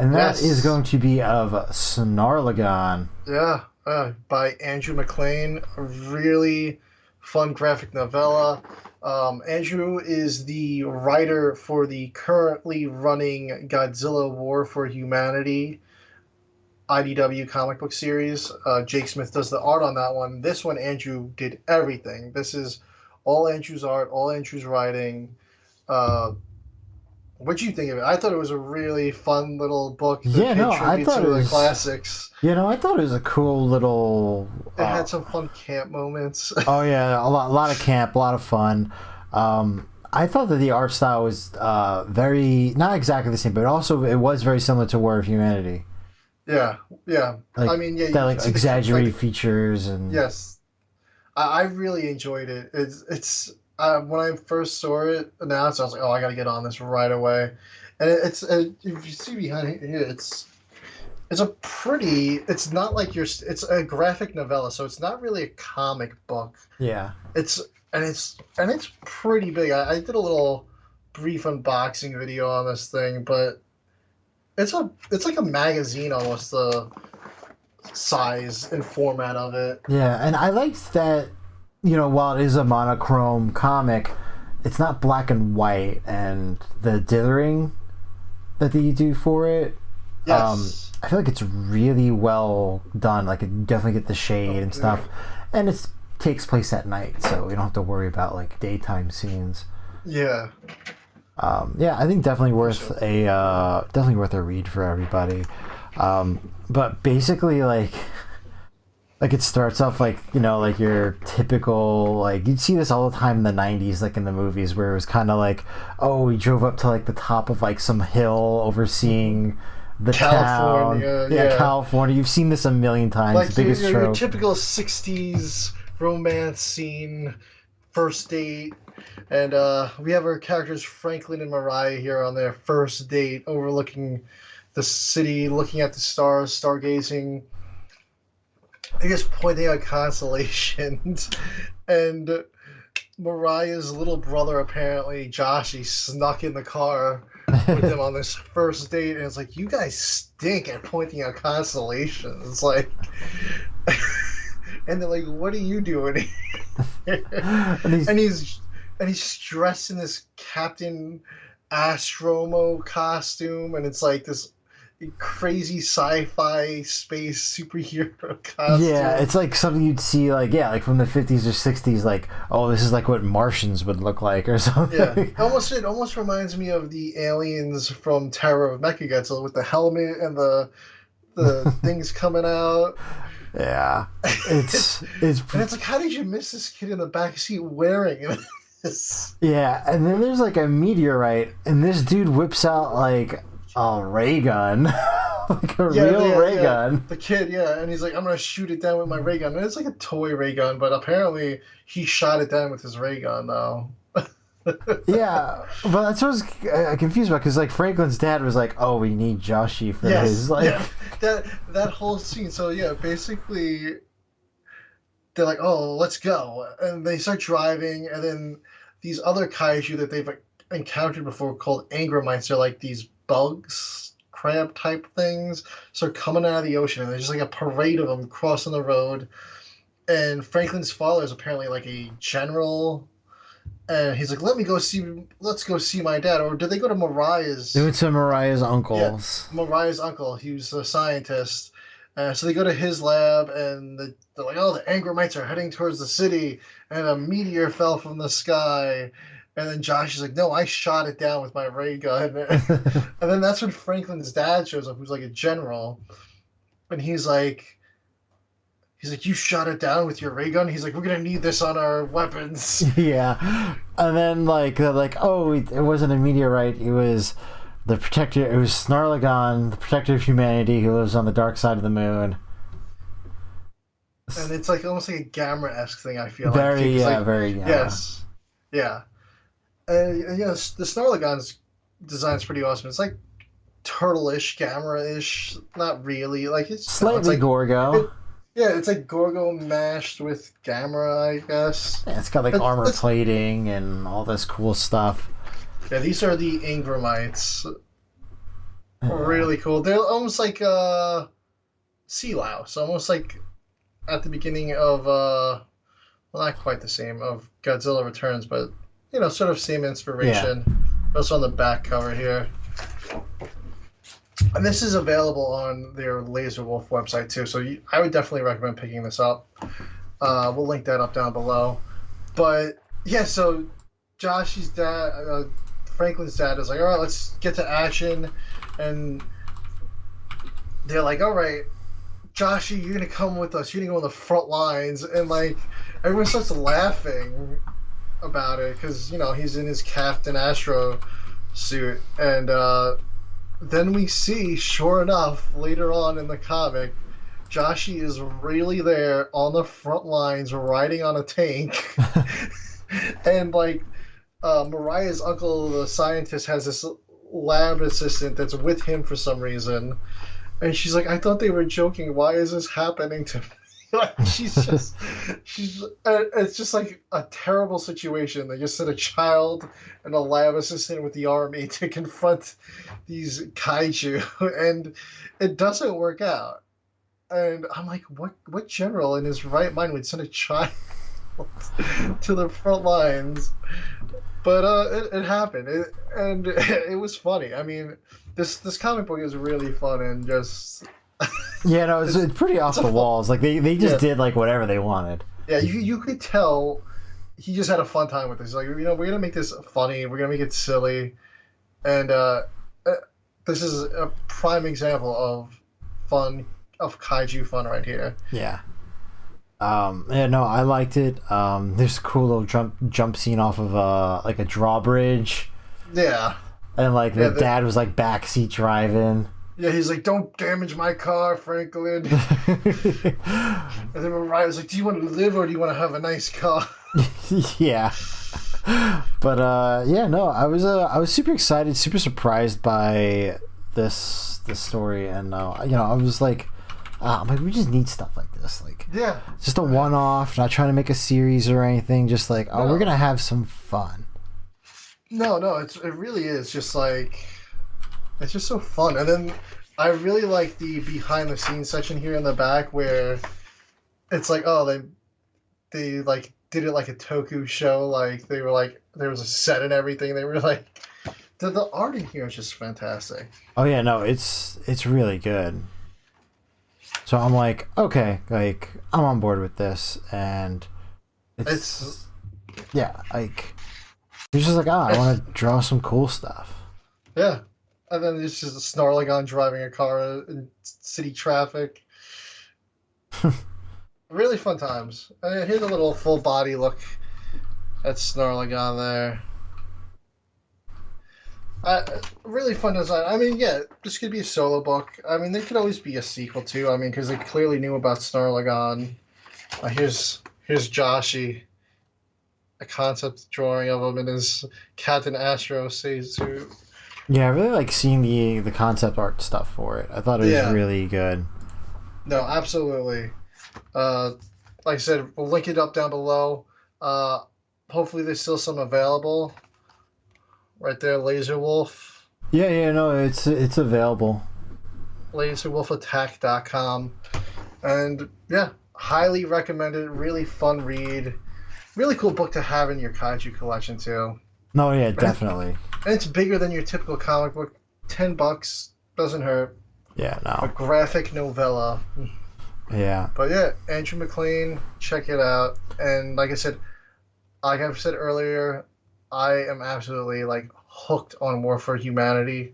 and that is going to be of Snarlagon. Yeah, by Andrew MacLean. A really fun graphic novella. Andrew is the writer for the currently running Godzilla War for Humanity IDW comic book series. Jake Smith does the art on that one. This one, Andrew did everything. This is all Andrew's art, all Andrew's writing. Uh, What'd you think of it? I thought it was a really fun little book that Yeah, paid no, I tribute thought to it the was. classics. I thought it was a cool little. It had some fun camp moments. Oh yeah, a lot of camp, a lot of fun. I thought that the art style was very not exactly the same, but also it was very similar to War of Humanity. Yeah, yeah. Like I mean, yeah, you that, can like see exaggerated features and. yes, I really enjoyed it. It's when I first saw it announced, I was like, oh, I got to get on this right away. And if you see behind here, it's a pretty. It's not like it's a graphic novella, so it's not really a comic book. Yeah. It's pretty big. I did a little brief unboxing video on this thing, but it's like a magazine almost, the size and format of it. Yeah, and I liked that, while it is a monochrome comic, it's not black and white, and the dithering that you do for it, Yes. I feel like it's really well done. Like, you definitely get the shade and stuff, and it takes place at night, so you don't have to worry about, like, daytime scenes. Yeah. Yeah, I think definitely worth a read for everybody. But basically, like it starts off like like your typical, like, you'd see this all the time in the 90s, like in the movies, where it was kind of like, oh, we drove up to like the top of like some hill overseeing the California, town. Yeah, California. You've seen this a million times. Like The biggest your trope. typical '60s romance scene, first date. And we have our characters Franklin and Mariah here on their first date, overlooking the city, looking at the stars, stargazing. I guess pointing out constellations. And Mariah's little brother, apparently, Josh, he snuck in the car with them on this first date. And it's like, you guys stink at pointing out constellations. It's like... and they're like, what are you doing here? and he's dressed in this Captain Astromo costume, and it's like this crazy sci-fi space superhero costume. Yeah, it's like something you'd see, like from the 50s or 60s, like, oh, this is like what Martians would look like or something. Yeah, it almost reminds me of the aliens from Terror of Mechagodzilla with the helmet and the things coming out. Yeah, it's and it's like, how did you miss this kid in the back seat wearing this? Yeah, and then there's like a meteorite, and this dude whips out like a ray gun, like a real ray gun. The kid, and he's like, I'm gonna shoot it down with my ray gun. And it's like a toy ray gun, but apparently he shot it down with his ray gun though. Yeah, but that's what I was confused about, because like Franklin's dad was like, "Oh, we need Joshy for his like." Yeah, that whole scene. So yeah, basically, they're like, "Oh, let's go," and they start driving, and then these other kaiju that they've encountered before, called Angramites, are like these bugs, crab type things, start coming out of the ocean, and there's just like a parade of them crossing the road. And Franklin's father is apparently like a general. And he's like, let's go see my dad. Or did they go to Mariah's? They went to Mariah's uncle's. Yeah, Mariah's uncle. He was a scientist. So they go to his lab, and they're like, oh, the Angramites are heading towards the city. And a meteor fell from the sky. And then Josh is like, no, I shot it down with my ray gun. And then that's when Franklin's dad shows up, who's like a general. And he's like, you shot it down with your ray gun? He's like, we're going to need this on our weapons. Yeah. And then, they're like, oh, it wasn't a meteorite. It was the protector. It was Snarlagon, the protector of humanity, who lives on the dark side of the moon. And it's like almost like a Gamera-esque thing, I feel very, like. Very, Yes. Yeah. And the Snarlagon's design's pretty awesome. It's like turtle-ish, Gamera-ish. Not really. Like, it's slightly like, Gorgo. It's like Gorgo mashed with Gamera, I guess. Yeah, it's got like armor plating and all this cool stuff. Yeah, these are the Angramites. Yeah. really cool. They're almost like sea louse, almost like at the beginning of well, not quite the same of Godzilla Returns, but sort of same Yeah. inspiration. Also on the back cover here, and this is available on their Laser Wolf website too. So I would definitely recommend picking this up. We'll link that up down below. But yeah, so Josh's dad, Franklin's dad, is like, all right, let's get to action, and they're like, all right, Joshy, you're gonna come with us. You're gonna go on the front lines, and like everyone starts laughing about it because he's in his Captain Astro suit, and then we see, sure enough, later on in the comic, Joshy is really there on the front lines, riding on a tank, and like Mariah's uncle, the scientist, has this lab assistant that's with him for some reason, and she's like, I thought they were joking. Why is this happening to me? Like, it's just like a terrible situation. They just sent a child and a lab assistant with the army to confront these kaiju, and it doesn't work out. And I'm like, what general in his right mind would send a child to the front lines? But it happened, and it was funny. I mean, this comic book is really fun and just Yeah, no, it's pretty off it's a the fun, walls. Like they just yeah, did like whatever they wanted. yeah. You could tell he just had a fun time with this. Like, we're gonna make this funny. We're gonna make it silly, and uh, this is a prime example of fun, of kaiju fun right here. Yeah. Yeah, no, I liked it. There's a cool little jump scene off of like a drawbridge, Yeah, and like yeah, the dad was like backseat driving. yeah. He's like, "Don't damage my car, Franklin." And then Mariah was like, "Do you want to live or do you want to have a nice car?" Yeah. But yeah, no, I was super excited, super surprised by this story, and I was like, I'm like, we just need stuff like this, like Yeah. just a one-off, not trying to make a series or anything, just like, oh, we're No, gonna have some fun. no. It really is just like it's just so fun. And then I really like the behind the scenes section here in the back where it's like, oh, they like did it like a toku show. Like they were like there was a set and everything. They were like the art in here is just fantastic. Oh yeah, no, it's really good. So I'm like, okay, like I'm on board with this, and It's it's yeah, like it's just like, I want to draw some cool stuff. yeah. And then it's just a Snarlagon driving a car in city traffic. Really fun times. Here's a little full body look at Snarlagon there. Really fun design. I mean, yeah, this could be a solo book. I mean, there could always be a sequel too. I mean, because they clearly knew about Snarlagon. Here's Joshy, a concept drawing of him in his Captain Astro suit. Yeah, I really like seeing the concept art stuff for it. I thought it was Yeah, really good. no, absolutely. Uh, like I said, we'll link it up down below. Uh, Hopefully, there's still some available. Right there, Laser Wolf. Yeah, yeah, no, it's available. LaserWolfAttack.com. And yeah, highly recommended. Really fun read. Really cool book to have in your kaiju collection too. No, yeah, definitely. And it's bigger than your typical comic book. $10 doesn't hurt. Yeah, A no, graphic novella. yeah, But yeah, Andrew MacLean, check it out. And like I've said earlier, I am absolutely like hooked on War for Humanity.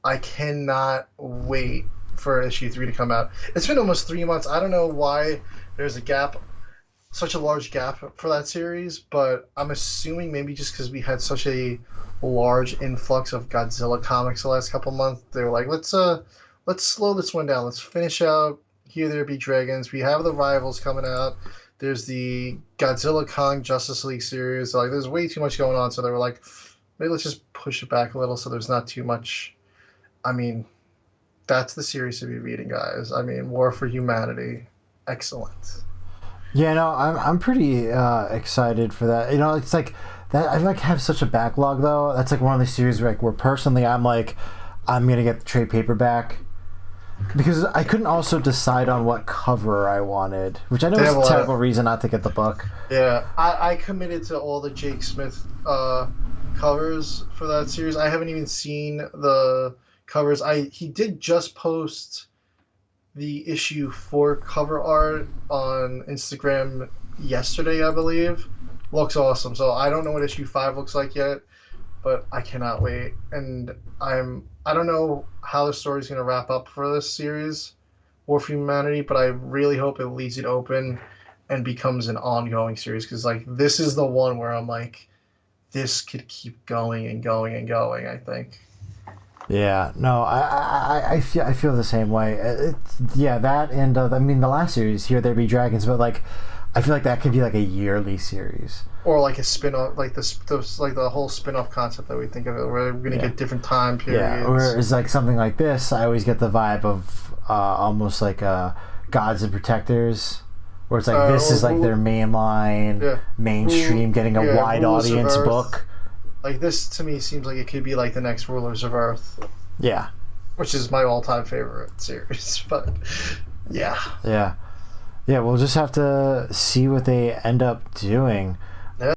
I cannot wait for issue 3 to come out. It's been almost 3 months. I don't know why there's a gap, such a large gap for that series, but I'm assuming maybe just because we had such a large influx of Godzilla comics the last couple months, they were like, let's slow this one down. Let's finish out Here There Be Dragons. We have the Rivals coming out. There's the Godzilla Kong Justice League series. Like, there's way too much going on, so they were like, maybe let's just push it back a little so there's not too much. I mean, that's the series to be reading, guys. I mean, War for Humanity, excellent. yeah. No, I'm pretty excited for that. It's like that. I like have such a backlog though. That's like one of the series where personally I'm like, I'm gonna get the trade paperback because I couldn't also decide on what cover I wanted, which I know is a terrible reason not to get the book. Yeah, I committed to all the Jake Smith covers for that series. I haven't even seen the covers. He did just post the issue 4 cover art on Instagram yesterday, I believe. Looks awesome. So I don't know what issue 5 looks like yet, but I cannot wait. And I don't know how the story's going to wrap up for this series, War for Humanity, but I really hope it leaves it open and becomes an ongoing series, because like this is the one where I'm like, this could keep going and going and going, I think. Yeah, no, I feel the same way. That and I mean the last series, Here There Be Dragons, but like I feel like that could be like a yearly series, or like a spin-off, like the whole spin-off concept that we think of it, where we're gonna get different time periods. Yeah, or it's like something like this. I always get the vibe of almost like Gods and Protectors, where it's like this is like their mainline, mainstream, getting a wide audience book. Like this to me seems like it could be like the next Rulers of Earth. Yeah. Which is my all-time favorite series, but yeah. Yeah. Yeah, we'll just have to see what they end up doing.